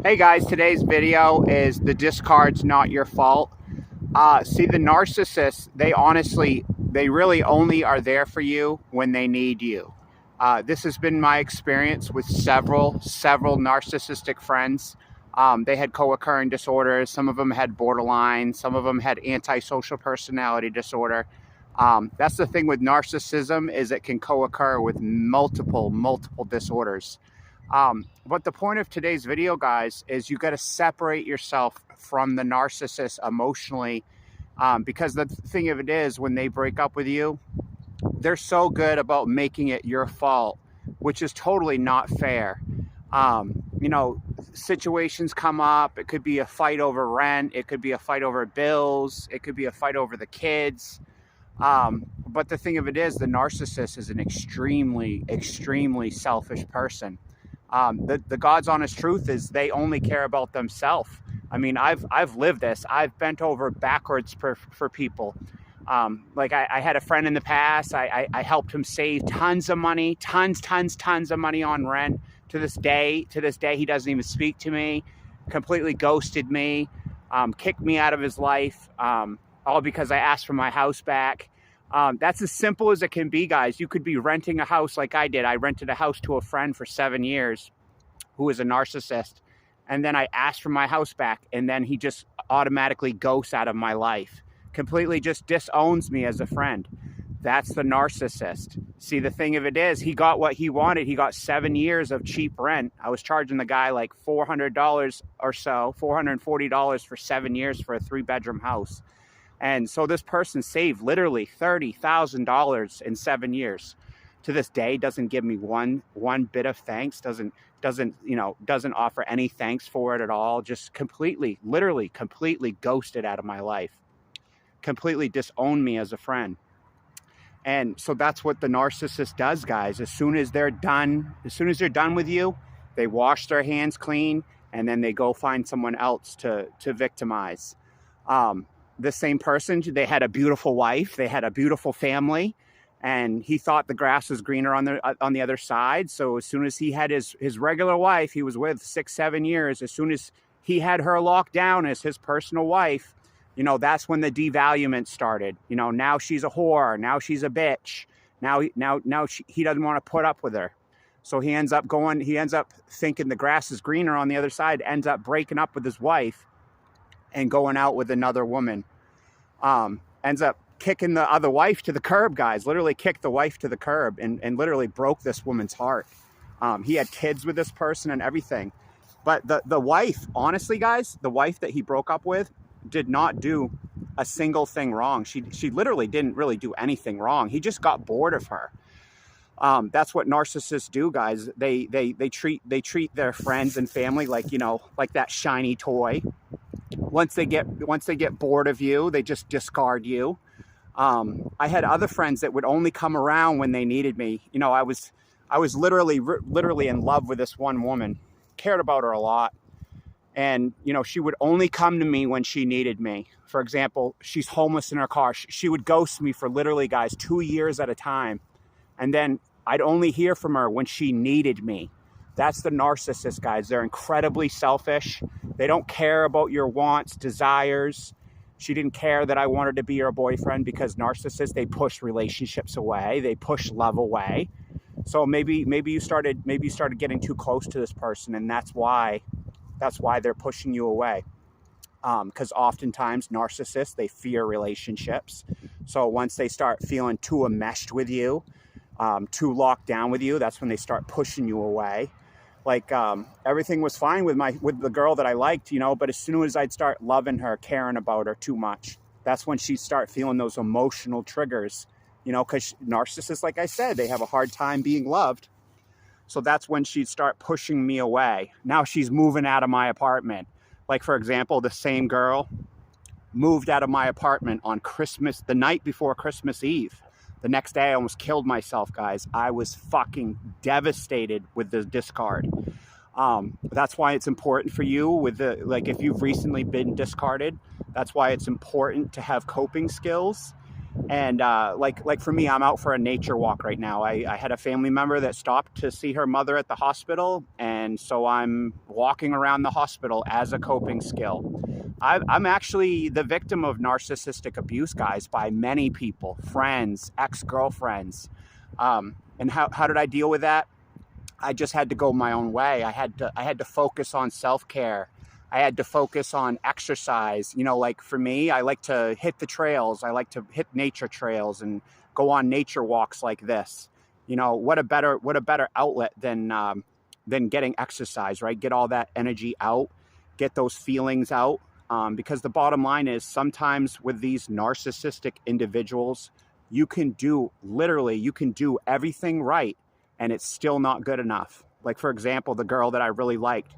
Hey guys, today's video is the discard's not your fault. See, the narcissists, they really only are there for you when they need you. This has been my experience with several narcissistic friends. They had co-occurring disorders. Some of them had borderline. Some of them had antisocial personality disorder. That's the thing with narcissism, is it can co-occur with multiple disorders. But the point of today's video, guys, is you got to separate yourself from the narcissist emotionally, because the thing of it is, when they break up with you, they're so good about making it your fault, which is totally not fair. You know, situations come up. It could be a fight over rent. It could be a fight over bills. It could be a fight over the kids. But the thing of it is, the narcissist is an extremely selfish person. The God's honest truth is they only care about themselves. I mean, I've lived this. I've bent over backwards for people. Like I had a friend in the past. I helped him save tons of money, tons of money on rent. To this day, he doesn't even speak to me. Completely ghosted me. Kicked me out of his life. All because I asked for my house back. That's as simple as it can be, guys. You could be renting a house like I did. I rented a house to a friend for 7 years who was a narcissist. And then I asked for my house back. And then he just automatically ghosts out of my life. Completely just disowns me as a friend. That's the narcissist. See, the thing of it is, he got what he wanted. He got 7 years of cheap rent. I was charging the guy like $400 or so, $440 for 7 years for a 3-bedroom house. And so this person saved literally $30,000 in 7 years. To this day, doesn't give me one bit of thanks. Doesn't offer any thanks for it at all. Just literally completely ghosted out of my life. Completely disowned me as a friend. And so that's what the narcissist does, guys. As soon as they're done with you, they wash their hands clean, and then they go find someone else to victimize. The same person, they had a beautiful wife, they had a beautiful family, and he thought the grass was greener on the other side. So as soon as he had his regular wife, he was with 6-7 years, as soon as he had her locked down as his personal wife, that's when the devaluement started. Now she's a whore, now she's a bitch, now he doesn't want to put up with her. So he ends up thinking the grass is greener on the other side, ends up breaking up with his wife and going out with another woman. Ends up kicking the other wife to the curb, guys. Literally kicked the wife to the curb and literally broke this woman's heart. He had kids with this person and everything. But the wife, honestly, guys, the wife that he broke up with did not do a single thing wrong. She literally didn't really do anything wrong. He just got bored of her. That's what narcissists do, guys. They treat their friends and family like that shiny toy. Once they get bored of you, they just discard you. I had other friends that would only come around when they needed me. I was literally in love with this one woman, cared about her a lot. And, she would only come to me when she needed me. For example, she's homeless in her car. She would ghost me for literally, guys, 2 years at a time. And then I'd only hear from her when she needed me. That's the narcissist, guys. They're incredibly selfish. They don't care about your wants, desires. She didn't care that I wanted to be her boyfriend, because narcissists, they push relationships away. They push love away. So maybe you started getting too close to this person, and that's why they're pushing you away. Because oftentimes narcissists, they fear relationships. So once they start feeling too enmeshed with you, too locked down with you, that's when they start pushing you away. Like, everything was fine with the girl that I liked, but as soon as I'd start loving her, caring about her too much, that's when she'd start feeling those emotional triggers, because narcissists, like I said, they have a hard time being loved. So that's when she'd start pushing me away. Now she's moving out of my apartment. Like, for example, the same girl moved out of my apartment on Christmas, the night before Christmas Eve. The next day, I almost killed myself, guys. I was fucking devastated with the discard. That's why it's important for you if you've recently been discarded, that's why it's important to have coping skills. And like for me, I'm out for a nature walk right now. I had a family member that stopped to see her mother at the hospital, and and so I'm walking around the hospital as a coping skill. I'm actually the victim of narcissistic abuse, guys, by many people, friends, ex-girlfriends. And how did I deal with that? I just had to go my own way. I had to focus on self-care. I had to focus on exercise. You know, like for me, I like to hit the trails. I like to hit nature trails and go on nature walks like this. You know, what a better outlet than getting exercise, right? Get all that energy out, get those feelings out. Because the bottom line is, sometimes with these narcissistic individuals, you can do everything right, and it's still not good enough. Like, for example, the girl that I really liked,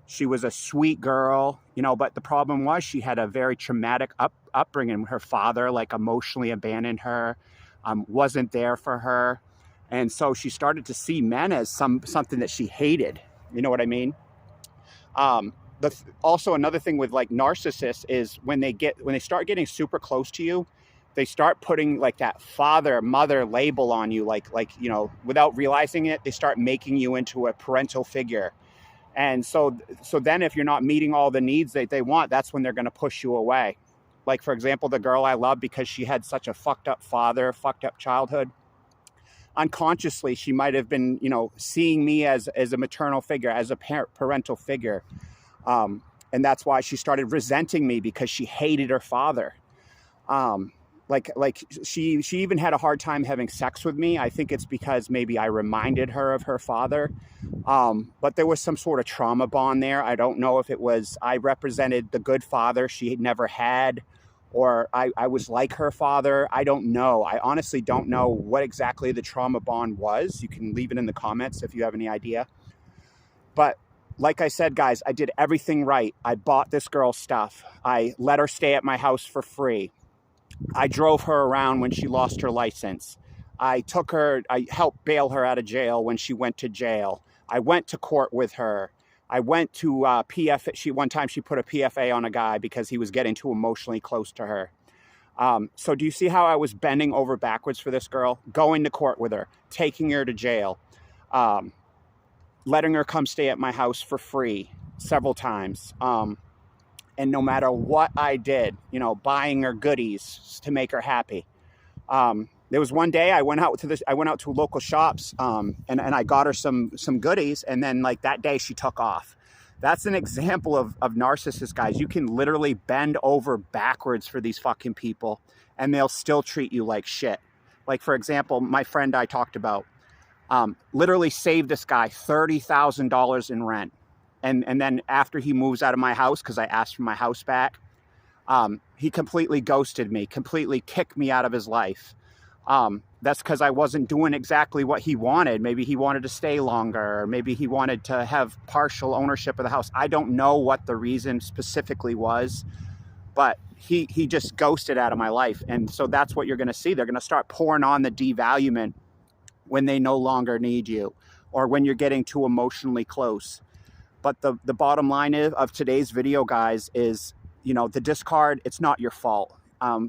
she was a sweet girl, you know, but the problem was she had a very traumatic upbringing. Her father, like, emotionally abandoned her, wasn't there for her. And so she started to see men as something that she hated. You know what I mean? Also, another thing with like narcissists is when they start getting super close to you, they start putting like that father mother label on you, like you know, without realizing it, they start making you into a parental figure. And so then if you're not meeting all the needs that they want, that's when they're going to push you away. Like, for example, the girl I love, because she had such a fucked up father, fucked up childhood, unconsciously she might have been, you know, seeing me as a maternal figure, as a parental figure. And that's why she started resenting me, because she hated her father. Like she even had a hard time having sex with me. I think it's because maybe I reminded her of her father. But there was some sort of trauma bond there. I don't know if it was I represented the good father she had never had, or I was like her father. I don't know. I honestly don't know what exactly the trauma bond was. You can leave it in the comments if you have any idea. But like I said, guys, I did everything right. I bought this girl stuff. I let her stay at my house for free. I drove her around when she lost her license. I helped bail her out of jail when she went to jail. I went to court with her. I went to PFA. One time she put a PFA on a guy because he was getting too emotionally close to her. So do you see how I was bending over backwards for this girl? Going to court with her, taking her to jail, letting her come stay at my house for free several times. And no matter what I did, you know, buying her goodies to make her happy. There was one day I went out to local shops, and I got her some goodies, and then like that day she took off. That's an example of narcissists, guys. You can literally bend over backwards for these fucking people, and they'll still treat you like shit. Like, for example, my friend I talked about, literally saved this guy $30,000 in rent. And then after he moves out of my house, because I asked for my house back, he completely ghosted me, completely kicked me out of his life. That's because I wasn't doing exactly what he wanted. Maybe he wanted to stay longer, or maybe he wanted to have partial ownership of the house. I don't know what the reason specifically was, but he just ghosted out of my life. And so that's what you're going to see. They're going to start pouring on the devaluement when they no longer need you, or when you're getting too emotionally close. But the bottom line of today's video, guys, is, you know, the discard, it's not your fault.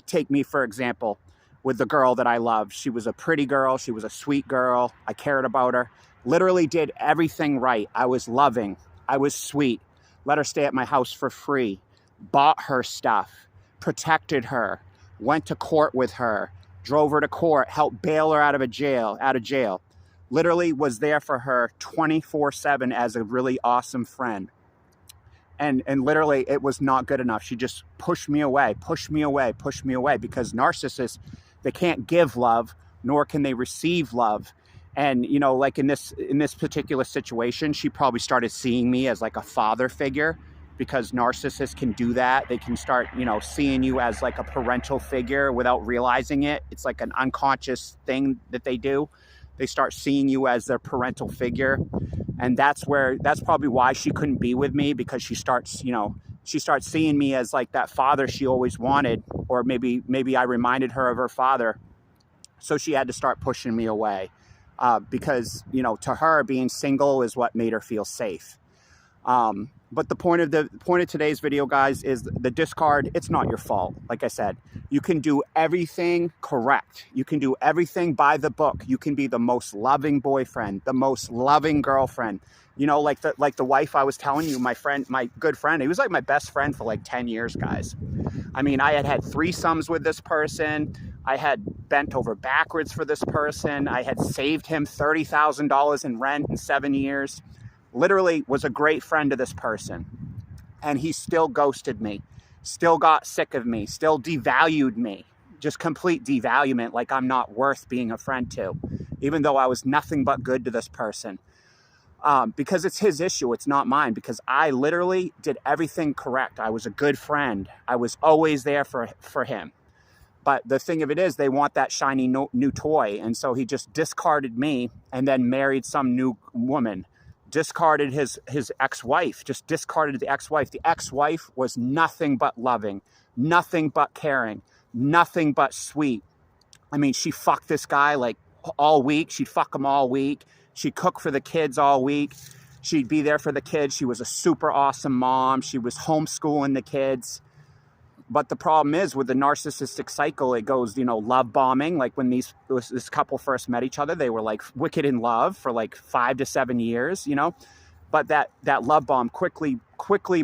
Take me, for example, with the girl that I loved. She was a pretty girl. She was a sweet girl. I cared about her. Literally did everything right. I was loving. I was sweet. Let her stay at my house for free. Bought her stuff. Protected her. Went to court with her. Drove her to court. Helped bail her out of jail. Literally was there for her 24/7 as a really awesome friend. And literally it was not good enough. She just pushed me away, because narcissists, they can't give love, nor can they receive love. And, you know, like in this particular situation, she probably started seeing me as like a father figure, because narcissists can do that. They can start, you know, seeing you as like a parental figure without realizing it. It's like an unconscious thing that they do. They start seeing you as their parental figure. And that's probably why she couldn't be with me, because she starts seeing me as like that father she always wanted, or maybe I reminded her of her father. So she had to start pushing me away, because, you know, to her, being single is what made her feel safe. But the point of today's video, guys, is the discard. It's not your fault. Like I said, you can do everything correct. You can do everything by the book. You can be the most loving boyfriend, the most loving girlfriend. You know, like the wife I was telling you, my good friend. He was like my best friend for like 10 years, guys. I mean, I had threesomes with this person. I had bent over backwards for this person. I had saved him $30,000 in rent in 7 years. Literally was a great friend to this person. And he still ghosted me, still got sick of me, still devalued me. Just complete devaluement, like I'm not worth being a friend to, even though I was nothing but good to this person. Because it's his issue, it's not mine, because I literally did everything correct. I was a good friend. I was always there for him. But the thing of it is, they want that shiny new toy. And so he just discarded me and then married some new woman. Discarded his ex-wife, just discarded the ex-wife. The ex-wife was nothing but loving, nothing but caring, nothing but sweet. I mean, she fucked this guy like all week. She'd fuck him all week. She'd cook for the kids all week. She'd be there for the kids. She was a super awesome mom. She was homeschooling the kids. But the problem is with the narcissistic cycle, it goes, you know, love bombing. Like when this couple first met each other, they were like wicked in love for like 5 to 7 years, you know. But that love bomb quickly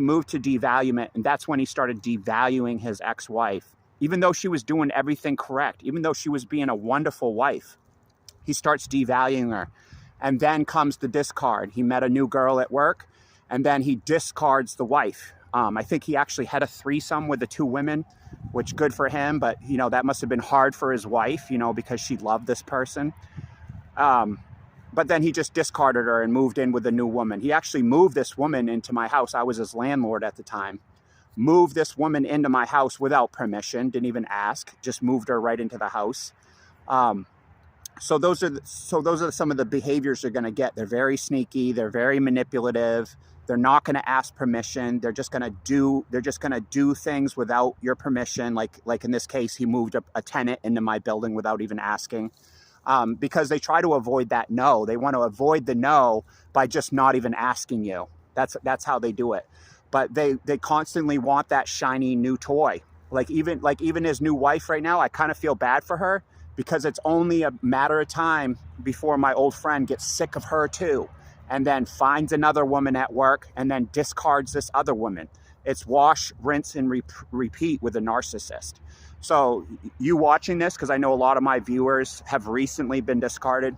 moved to devaluement. And that's when he started devaluing his ex-wife. Even though she was doing everything correct, even though she was being a wonderful wife, he starts devaluing her. And then comes the discard. He met a new girl at work, and then he discards the wife. I think he actually had a threesome with the 2 women, which good for him. But, you know, that must have been hard for his wife, you know, because she loved this person. But then he just discarded her and moved in with a new woman. He actually moved this woman into my house. I was his landlord at the time. Moved this woman into my house without permission, didn't even ask, just moved her right into the house. So those are some of the behaviors they're going to get. They're very sneaky. They're very manipulative. They're not going to ask permission. They're just going to do things without your permission. Like in this case, he moved a tenant into my building without even asking, because they try to avoid that no. They want to avoid the no by just not even asking you. That's how they do it. But they constantly want that shiny new toy. Like even his new wife right now, I kind of feel bad for her, because it's only a matter of time before my old friend gets sick of her too, and then finds another woman at work and then discards this other woman. It's wash, rinse, and repeat with a narcissist. So you watching this, because I know a lot of my viewers have recently been discarded,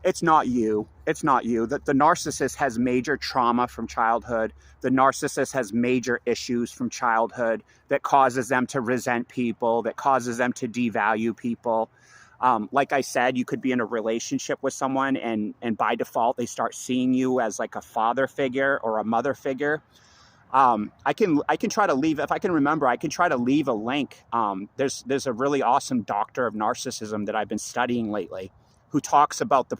it's not you. It's not you. The narcissist has major trauma from childhood. The narcissist has major issues from childhood that causes them to resent people, that causes them to devalue people. Like I said, you could be in a relationship with someone and by default, they start seeing you as like a father figure or a mother figure. I can try to leave, if I can remember, I can try to leave a link. There's a really awesome doctor of narcissism that I've been studying lately, who talks about the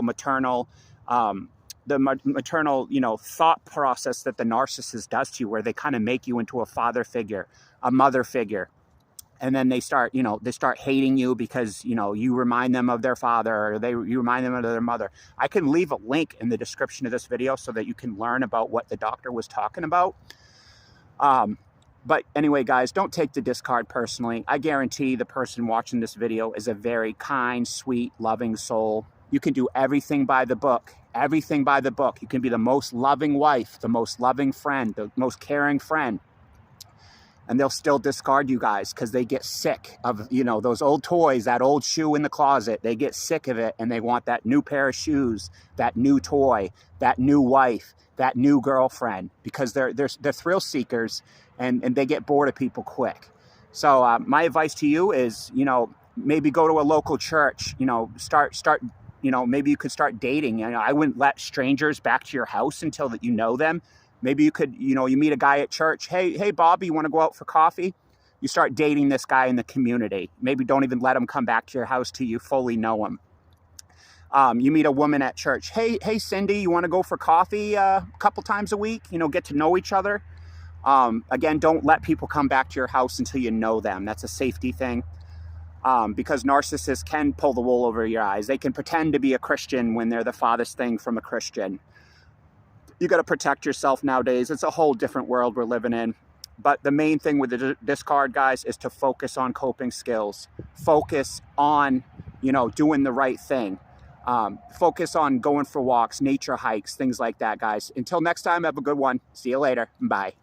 maternal, you know, thought process that the narcissist does to you, where they kind of make you into a father figure, a mother figure. And then they start hating you because, you know, you remind them of their father, or you remind them of their mother. I can leave a link in the description of this video so that you can learn about what the doctor was talking about. But anyway, guys, don't take the discard personally. I guarantee the person watching this video is a very kind, sweet, loving soul. You can do everything by the book. Everything by the book. You can be the most loving wife, the most loving friend, the most caring friend. And they'll still discard you guys because they get sick of, you know, those old toys, that old shoe in the closet. They get sick of it and they want that new pair of shoes, that new toy, that new wife, that new girlfriend, because they're thrill seekers and they get bored of people quick. So my advice to you is, you know, maybe go to a local church, you know, start, you know, maybe you could start dating. You know, I wouldn't let strangers back to your house until that you know them. Maybe you could, you know, you meet a guy at church. Hey, Bobby, you want to go out for coffee? You start dating this guy in the community. Maybe don't even let him come back to your house till you fully know him. You meet a woman at church. Hey, Cindy, you want to go for coffee a couple times a week? You know, get to know each other. Again, don't let people come back to your house until you know them. That's a safety thing. Because narcissists can pull the wool over your eyes. They can pretend to be a Christian when they're the farthest thing from a Christian. You got to protect yourself nowadays. It's a whole different world we're living in. But the main thing with the discard, guys, is to focus on coping skills. Focus on, doing the right thing. Focus on going for walks, nature hikes, things like that, guys. Until next time, have a good one. See you later. Bye.